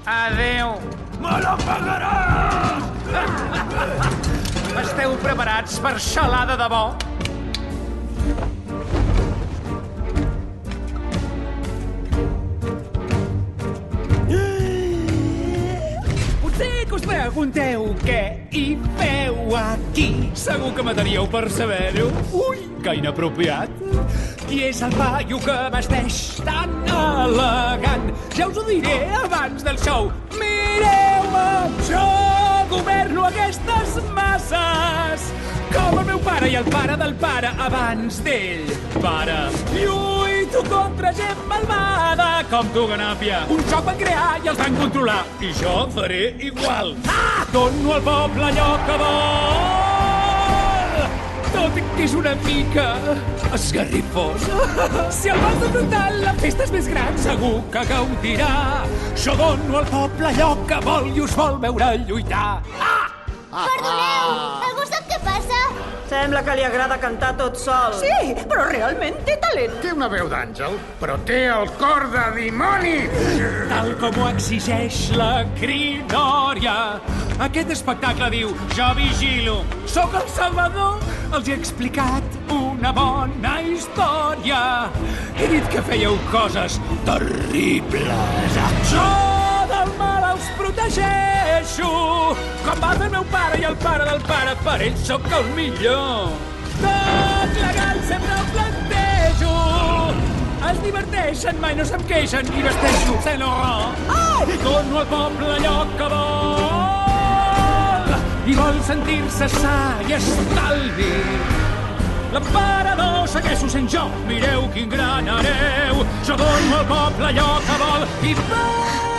Adéu. Me la pagaràs! Esteu preparats per xalar de debò? Potser que us pregunteu què hi feu aquí. Segur que mataríeu per saber-ho. Ui, que inapropiat. Qui és el paio que vesteix tan elegant? Ja us ho diré abans del show. Mireu-me, jo governo aquestes masses com el meu pare i el pare del pare abans d'ell. Pare, lluito contra gent malvada com tu, Ganàpia. Un xoc van crear i els van controlar i jo faré igual. Dono al poble allò que vol, tot i que és una mica esgarrifós. Si el vols enfrontar, la festa és més gran, segur que gaudirà. Jo dono al poble allò que vol i us vol veure lluitar. Perdoneu, algú sap què passa? Sembla que li agrada cantar tot sol. Sí, però realment té talent. Té una veu d'àngel, però té el cor de dimoni! Tal com ho exigeix la crinòria. Aquest espectacle diu, jo vigilo, sóc el Salvador. Els he explicat una bona història. He dit que fèieu coses terribles. Jo del mal els protegeixo. Com va fer el meu pare i el pare del pare, per ells sóc el millor. Tot legal sempre ho plantejo. Es diverteixen, mai no se'm queixen i vesteixo Saint Laurent. Dono al poble allò que vol i vol sentir-se sa i estalvi. L'emperador segueixo sent jo, mireu quin gran hereu. Jo dono al poble allò que vol i va